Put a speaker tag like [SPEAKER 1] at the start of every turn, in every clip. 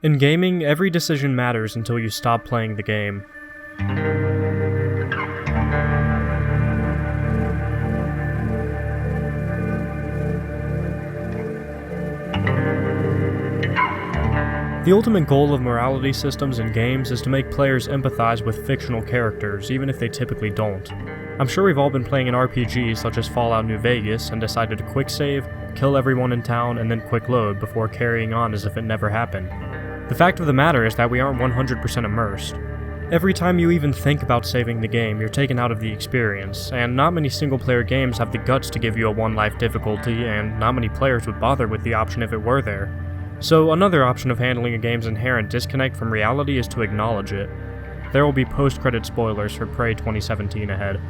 [SPEAKER 1] In gaming, every decision matters until you stop playing the game. The ultimate goal of morality systems in games is to make players empathize with fictional characters, even if they typically don't. I'm sure we've all been playing an RPG such as Fallout New Vegas and decided to quick save, kill everyone in town, and then quick load before carrying on as if it never happened. The fact of the matter is that we aren't 100% immersed. Every time you even think about saving the game, you're taken out of the experience, and not many single-player games have the guts to give you a one-life difficulty, and not many players would bother with the option if it were there. So another option of handling a game's inherent disconnect from reality is to acknowledge it. There will be post-credit spoilers for Prey 2017 ahead.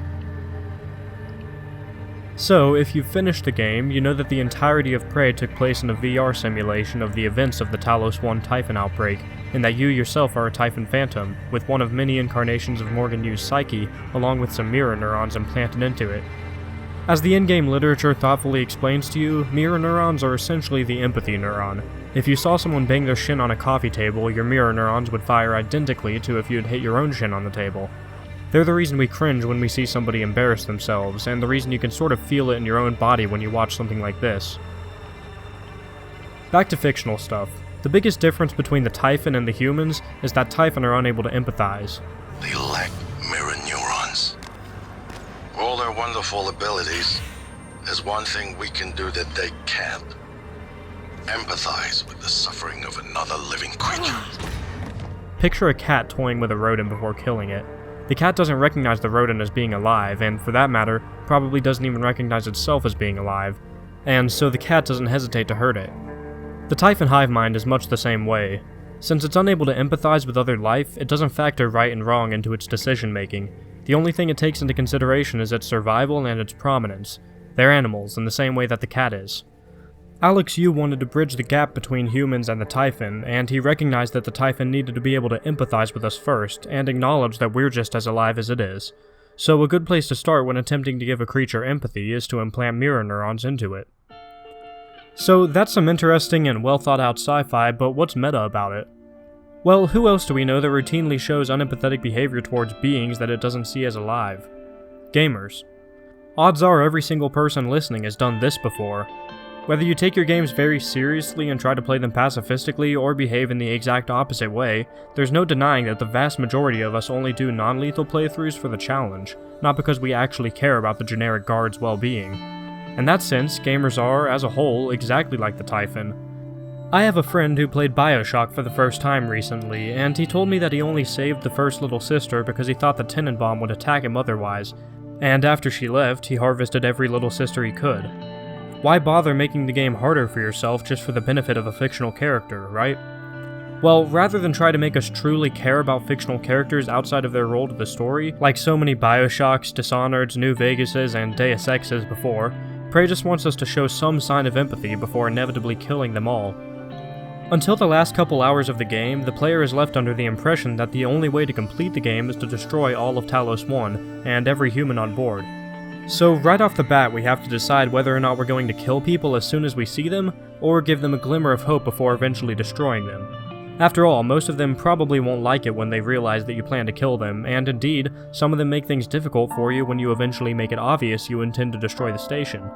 [SPEAKER 1] So, if you've finished the game, you know that the entirety of Prey took place in a VR simulation of the events of the Talos 1 Typhon outbreak, and that you yourself are a Typhon Phantom, with one of many incarnations of Morgan Yu's psyche, along with some mirror neurons implanted into it. As the in-game literature thoughtfully explains to you, mirror neurons are essentially the empathy neuron. If you saw someone bang their shin on a coffee table, your mirror neurons would fire identically to if you had hit your own shin on the table. They're the reason we cringe when we see somebody embarrass themselves, and the reason you can sort of feel it in your own body when you watch something like this. Back to fictional stuff. The biggest difference between the Typhon and the humans is that Typhon are unable to empathize.
[SPEAKER 2] They lack mirror neurons. All their wonderful abilities, there's one thing we can do that they can't. Empathize with the suffering of another living creature.
[SPEAKER 1] Picture a cat toying with a rodent before killing it. The cat doesn't recognize the rodent as being alive, and for that matter, probably doesn't even recognize itself as being alive, and so the cat doesn't hesitate to hurt it. The Typhon hive mind is much the same way. Since it's unable to empathize with other life, it doesn't factor right and wrong into its decision-making. The only thing it takes into consideration is its survival and its prominence. They're animals, in the same way that the cat is. Alex Yu wanted to bridge the gap between humans and the Typhon, and he recognized that the Typhon needed to be able to empathize with us first, and acknowledge that we're just as alive as it is. So a good place to start when attempting to give a creature empathy is to implant mirror neurons into it. So that's some interesting and well thought out sci-fi, but what's meta about it? Well, who else do we know that routinely shows unempathetic behavior towards beings that it doesn't see as alive? Gamers. Odds are every single person listening has done this before. Whether you take your games very seriously and try to play them pacifistically or behave in the exact opposite way, there's no denying that the vast majority of us only do non-lethal playthroughs for the challenge, not because we actually care about the generic guard's well-being. In that sense, gamers are, as a whole, exactly like the Typhon. I have a friend who played BioShock for the first time recently, and he told me that he only saved the first little sister because he thought the Tenenbaum would attack him otherwise, and after she left, he harvested every little sister he could. Why bother making the game harder for yourself just for the benefit of a fictional character, right? Well, rather than try to make us truly care about fictional characters outside of their role to the story, like so many BioShocks, Dishonored's, New Vegas's, and Deus Ex's before, Prey just wants us to show some sign of empathy before inevitably killing them all. Until the last couple hours of the game, the player is left under the impression that the only way to complete the game is to destroy all of Talos 1, and every human on board. So right off the bat we have to decide whether or not we're going to kill people as soon as we see them, or give them a glimmer of hope before eventually destroying them. After all, most of them probably won't like it when they realize that you plan to kill them, and indeed, some of them make things difficult for you when you eventually make it obvious you intend to destroy the station.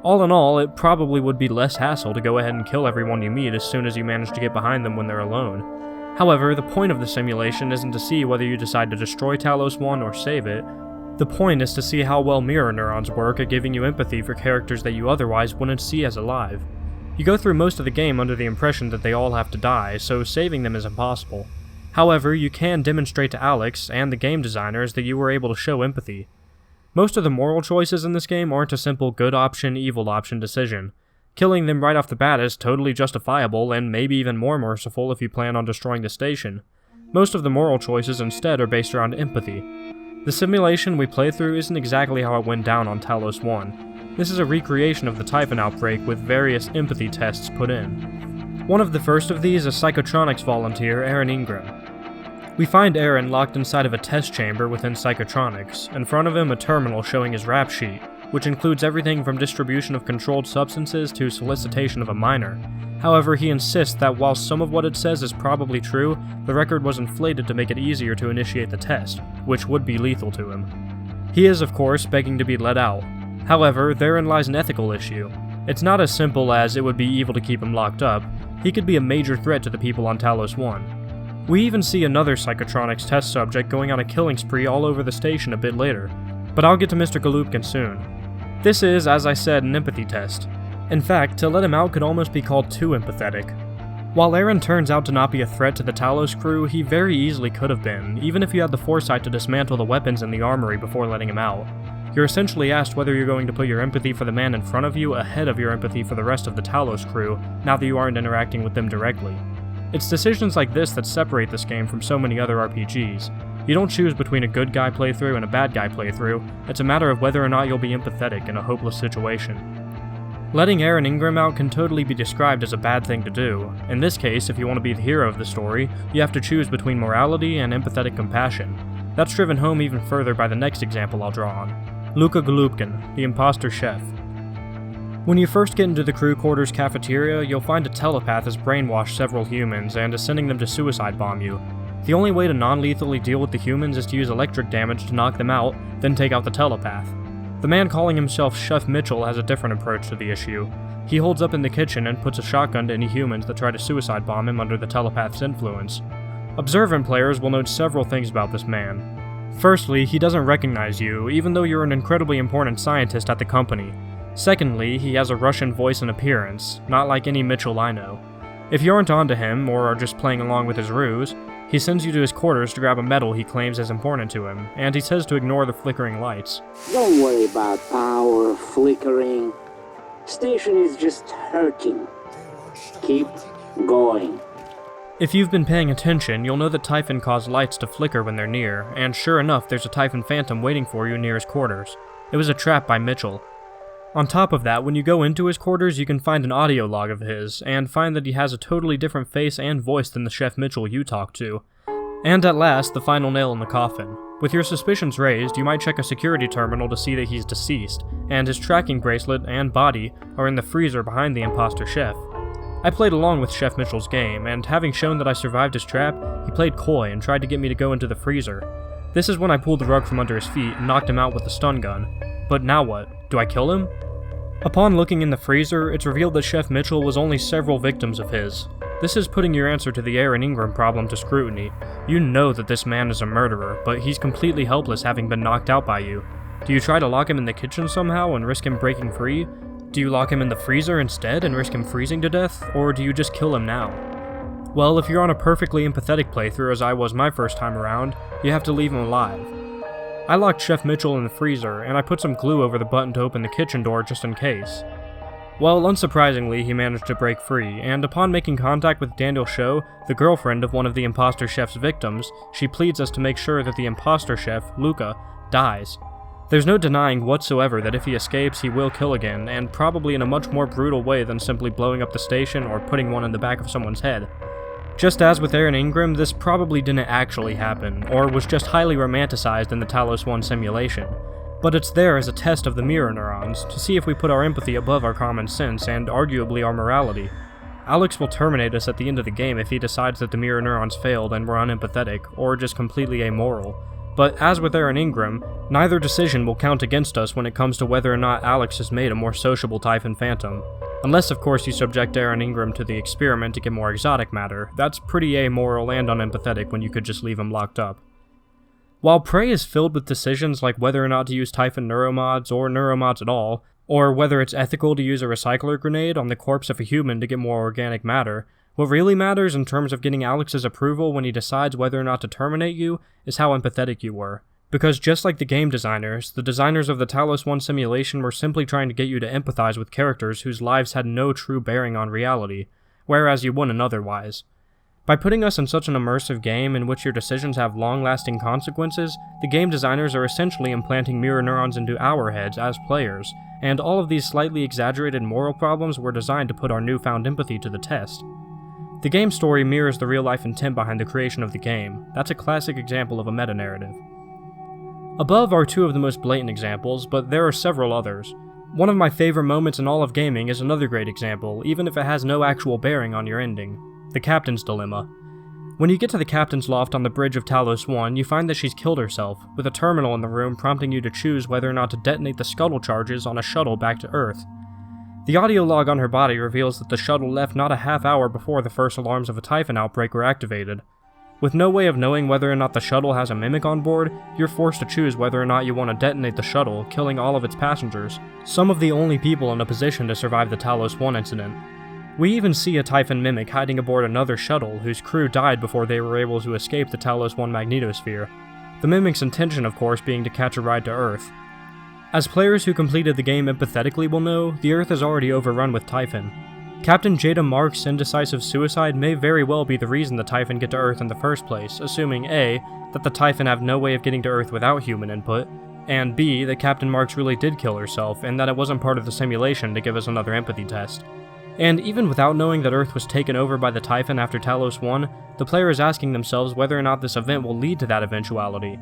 [SPEAKER 1] All in all, it probably would be less hassle to go ahead and kill everyone you meet as soon as you manage to get behind them when they're alone. However, the point of the simulation isn't to see whether you decide to destroy Talos 1 or save it. The point is to see how well mirror neurons work at giving you empathy for characters that you otherwise wouldn't see as alive. You go through most of the game under the impression that they all have to die, so saving them is impossible. However, you can demonstrate to Alex and the game designers that you were able to show empathy. Most of the moral choices in this game aren't a simple good option, evil option decision. Killing them right off the bat is totally justifiable and maybe even more merciful if you plan on destroying the station. Most of the moral choices instead are based around empathy. The simulation we play through isn't exactly how it went down on Talos 1. This is a recreation of the Typhon outbreak with various empathy tests put in. One of the first of these is Psychotronics volunteer Aaron Ingram. We find Aaron locked inside of a test chamber within Psychotronics, in front of him a terminal showing his rap sheet. which includes everything from distribution of controlled substances to solicitation of a minor. However, he insists that while some of what it says is probably true, the record was inflated to make it easier to initiate the test, which would be lethal to him. He is, of course, begging to be let out. However, therein lies an ethical issue. It's not as simple as it would be evil to keep him locked up. He could be a major threat to the people on Talos 1. We even see another Psychotronics test subject going on a killing spree all over the station a bit later, but I'll get to Mr. Golubkin soon. This is, as I said, an empathy test. In fact, to let him out could almost be called too empathetic. While Aaron turns out to not be a threat to the Talos crew, he very easily could have been, even if you had the foresight to dismantle the weapons in the armory before letting him out. You're essentially asked whether you're going to put your empathy for the man in front of you ahead of your empathy for the rest of the Talos crew, now that you aren't interacting with them directly. It's decisions like this that separate this game from so many other RPGs. You don't choose between a good guy playthrough and a bad guy playthrough, it's a matter of whether or not you'll be empathetic in a hopeless situation. Letting Aaron Ingram out can totally be described as a bad thing to do. In this case, if you want to be the hero of the story, you have to choose between morality and empathetic compassion. That's driven home even further by the next example I'll draw on. Luka Golubkin, the imposter chef. When you first get into the crew quarters cafeteria, you'll find a telepath has brainwashed several humans and is sending them to suicide bomb you. The only way to non-lethally deal with the humans is to use electric damage to knock them out, then take out the telepath. The man calling himself Chef Mitchell has a different approach to the issue. He holds up in the kitchen and puts a shotgun to any humans that try to suicide bomb him under the telepath's influence. Observant players will note several things about this man. Firstly, he doesn't recognize you, even though you're an incredibly important scientist at the company. Secondly, he has a Russian voice and appearance, not like any Mitchell I know. If you aren't onto him, or are just playing along with his ruse, he sends you to his quarters to grab a medal he claims is important to him, and he says to ignore the flickering lights.
[SPEAKER 3] Don't worry about power flickering. Station is just hurting. Keep going.
[SPEAKER 1] If you've been paying attention, you'll know that Typhon caused lights to flicker when they're near, and sure enough, there's a Typhon Phantom waiting for you near his quarters. It was a trap by Mitchell. On top of that, when you go into his quarters, you can find an audio log of his, and find that he has a totally different face and voice than the Chef Mitchell you talk to. And at last, the final nail in the coffin. With your suspicions raised, you might check a security terminal to see that he's deceased, and his tracking bracelet and body are in the freezer behind the imposter chef. I played along with Chef Mitchell's game, and having shown that I survived his trap, he played coy and tried to get me to go into the freezer. This is when I pulled the rug from under his feet and knocked him out with the stun gun. But now what? Do I kill him? Upon looking in the freezer, it's revealed that Chef Mitchell was only several victims of his. This is putting your answer to the Aaron Ingram problem to scrutiny. You know that this man is a murderer, but he's completely helpless having been knocked out by you. Do you try to lock him in the kitchen somehow and risk him breaking free? Do you lock him in the freezer instead and risk him freezing to death, or do you just kill him now? Well, if you're on a perfectly empathetic playthrough as I was my first time around, you have to leave him alive. I locked Chef Mitchell in the freezer, and I put some glue over the button to open the kitchen door just in case. Well, unsurprisingly, he managed to break free, and upon making contact with Daniel Sho, the girlfriend of one of the imposter chef's victims, she pleads us to make sure that the imposter chef, Luka, dies. There's no denying whatsoever that if he escapes, he will kill again, and probably in a much more brutal way than simply blowing up the station or putting one in the back of someone's head. Just as with Aaron Ingram, this probably didn't actually happen, or was just highly romanticized in the Talos 1 simulation. But it's there as a test of the mirror neurons, to see if we put our empathy above our common sense and arguably our morality. Alex will terminate us at the end of the game if he decides that the mirror neurons failed and we're unempathetic, or just completely amoral. But as with Aaron Ingram, neither decision will count against us when it comes to whether or not Alex has made a more sociable Typhon Phantom. Unless, of course, you subject Aaron Ingram to the experiment to get more exotic matter. That's pretty amoral and unempathetic when you could just leave him locked up. While Prey is filled with decisions like whether or not to use Typhon neuromods or neuromods at all, or whether it's ethical to use a recycler grenade on the corpse of a human to get more organic matter, what really matters in terms of getting Alex's approval when he decides whether or not to terminate you is how empathetic you were. Because just like the game designers, the designers of the Talos 1 simulation were simply trying to get you to empathize with characters whose lives had no true bearing on reality, whereas you wouldn't otherwise. By putting us in such an immersive game in which your decisions have long-lasting consequences, the game designers are essentially implanting mirror neurons into our heads as players, and all of these slightly exaggerated moral problems were designed to put our newfound empathy to the test. The game story mirrors the real-life intent behind the creation of the game. That's a classic example of a meta-narrative. Above are two of the most blatant examples, but there are several others. One of my favorite moments in all of gaming is another great example, even if it has no actual bearing on your ending. The Captain's Dilemma. When you get to the Captain's Loft on the bridge of Talos 1, you find that she's killed herself, with a terminal in the room prompting you to choose whether or not to detonate the scuttle charges on a shuttle back to Earth. The audio log on her body reveals that the shuttle left not a half hour before the first alarms of a Typhon outbreak were activated. With no way of knowing whether or not the shuttle has a Mimic on board, you're forced to choose whether or not you want to detonate the shuttle, killing all of its passengers, some of the only people in a position to survive the Talos 1 incident. We even see a Typhon Mimic hiding aboard another shuttle whose crew died before they were able to escape the Talos 1 magnetosphere. The Mimic's intention, of course, being to catch a ride to Earth. As players who completed the game empathetically will know, the Earth is already overrun with Typhon. Captain Jada Mark's indecisive suicide may very well be the reason the Typhon get to Earth in the first place, assuming A, that the Typhon have no way of getting to Earth without human input, and B, that Captain Marks really did kill herself, and that it wasn't part of the simulation to give us another empathy test. And even without knowing that Earth was taken over by the Typhon after Talos 1, the player is asking themselves whether or not this event will lead to that eventuality.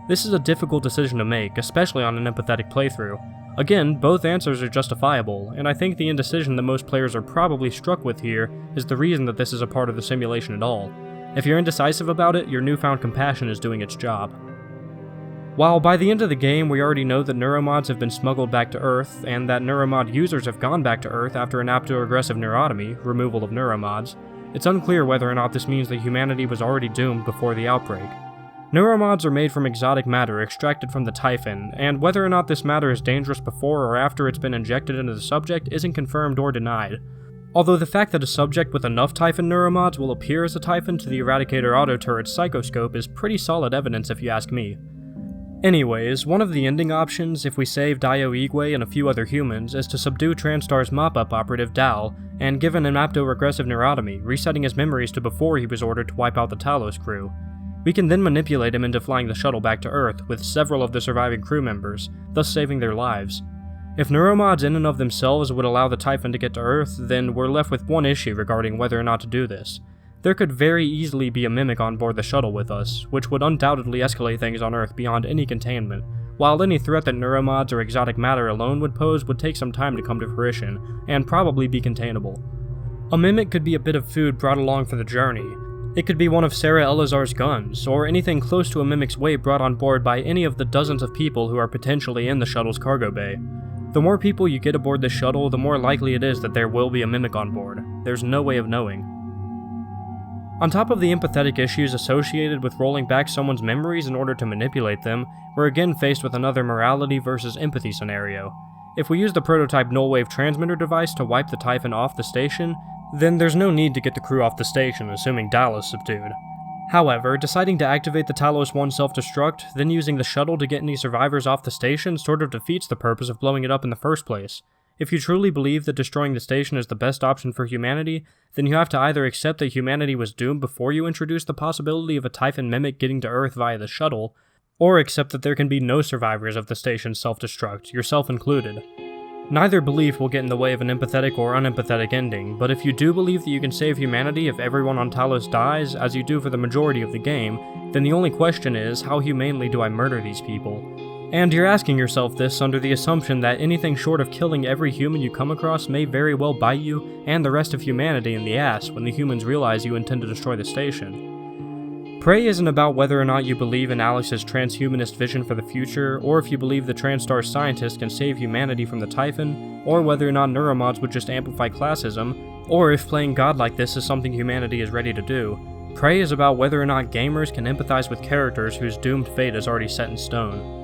[SPEAKER 1] This is a difficult decision to make, especially on an empathetic playthrough. Again, both answers are justifiable, and I think the indecision that most players are probably struck with here is the reason that this is a part of the simulation at all. If you're indecisive about it, your newfound compassion is doing its job. While by the end of the game we already know that neuromods have been smuggled back to Earth, and that neuromod users have gone back to Earth after an aptoaggressive neurotomy, removal of neuromods, it's unclear whether or not this means that humanity was already doomed before the outbreak. Neuromods are made from exotic matter extracted from the Typhon, and whether or not this matter is dangerous before or after it's been injected into the subject isn't confirmed or denied. Although the fact that a subject with enough Typhon neuromods will appear as a Typhon to the Eradicator auto-turret's psychoscope is pretty solid evidence if you ask me. Anyways, one of the ending options, if we save Dio Igwe and a few other humans, is to subdue Transtar's mop-up operative Dal, and give him an aptoregressive neurotomy, resetting his memories to before he was ordered to wipe out the Talos crew. We can then manipulate him into flying the shuttle back to Earth with several of the surviving crew members, thus saving their lives. If neuromods in and of themselves would allow the Typhon to get to Earth, then we're left with one issue regarding whether or not to do this. There could very easily be a Mimic on board the shuttle with us, which would undoubtedly escalate things on Earth beyond any containment, while any threat that neuromods or exotic matter alone would pose would take some time to come to fruition, and probably be containable. A Mimic could be a bit of food brought along for the journey. It could be one of Sarah Elazar's guns, or anything close to a Mimic's weight brought on board by any of the dozens of people who are potentially in the shuttle's cargo bay. The more people you get aboard this shuttle, the more likely it is that there will be a Mimic on board. There's no way of knowing. On top of the empathetic issues associated with rolling back someone's memories in order to manipulate them, we're again faced with another morality versus empathy scenario. If we use the prototype null-wave transmitter device to wipe the Typhon off the station, then there's no need to get the crew off the station, assuming Dal is subdued. However, deciding to activate the Talos 1 self-destruct, then using the shuttle to get any survivors off the station sort of defeats the purpose of blowing it up in the first place. If you truly believe that destroying the station is the best option for humanity, then you have to either accept that humanity was doomed before you introduce the possibility of a Typhon Mimic getting to Earth via the shuttle, or accept that there can be no survivors of the station's self-destruct, yourself included. Neither belief will get in the way of an empathetic or unempathetic ending, but if you do believe that you can save humanity if everyone on Talos dies, as you do for the majority of the game, then the only question is, how humanely do I murder these people? And you're asking yourself this under the assumption that anything short of killing every human you come across may very well bite you and the rest of humanity in the ass when the humans realize you intend to destroy the station. Prey isn't about whether or not you believe in Alex's transhumanist vision for the future, or if you believe the Transtar scientist can save humanity from the Typhon, or whether or not neuromods would just amplify classism, or if playing God like this is something humanity is ready to do. Prey is about whether or not gamers can empathize with characters whose doomed fate is already set in stone.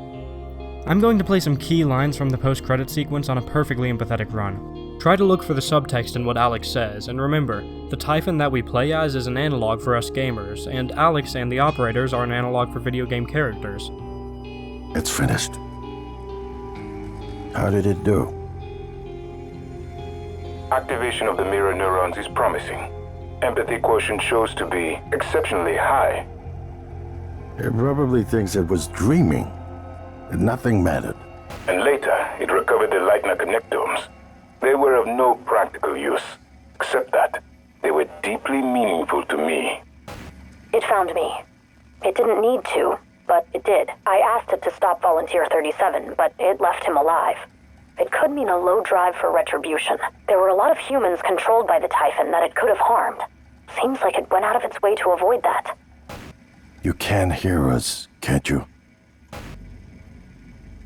[SPEAKER 1] I'm going to play some key lines from the post-credit sequence on a perfectly empathetic run. Try to look for the subtext in what Alex says, and remember, the Typhon that we play as is an analog for us gamers, and Alex and the operators are an analog for video game characters.
[SPEAKER 2] It's finished. How did it do?
[SPEAKER 4] Activation of the mirror neurons is promising. Empathy quotient shows to be exceptionally high.
[SPEAKER 2] It probably thinks it was dreaming. Nothing mattered.
[SPEAKER 4] And later, it recovered the Leitner connectomes. They were of no practical use, except that they were deeply meaningful to me.
[SPEAKER 5] It found me. It didn't need to. but it did. I asked it to stop Volunteer 37, but it left him alive. It could mean a low drive for retribution. There were a lot of humans controlled by the Typhon that it could have harmed. Seems like it went out of its way to avoid that.
[SPEAKER 2] You can hear us, can't you?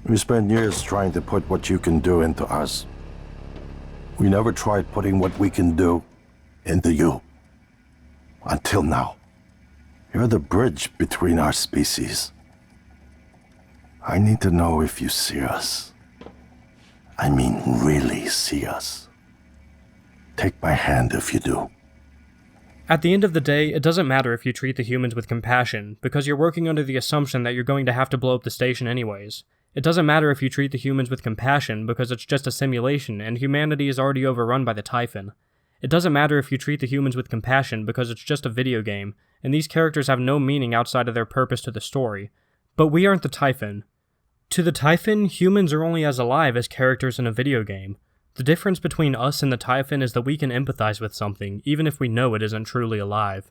[SPEAKER 2] We spent years trying to put what you can do into us. We never tried putting what we can do into you. Until now. You're the bridge between our species. I need to know if you see us. I mean, really see us. Take my hand if you do.
[SPEAKER 1] At the end of the day, it doesn't matter if you treat the humans with compassion, because you're working under the assumption that you're going to have to blow up the station anyways. It doesn't matter if you treat the humans with compassion, because it's just a simulation, and humanity is already overrun by the Typhon. It doesn't matter if you treat the humans with compassion, because it's just a video game, and these characters have no meaning outside of their purpose to the story. But we aren't the Typhon. To the Typhon, humans are only as alive as characters in a video game. The difference between us and the Typhon is that we can empathize with something, even if we know it isn't truly alive.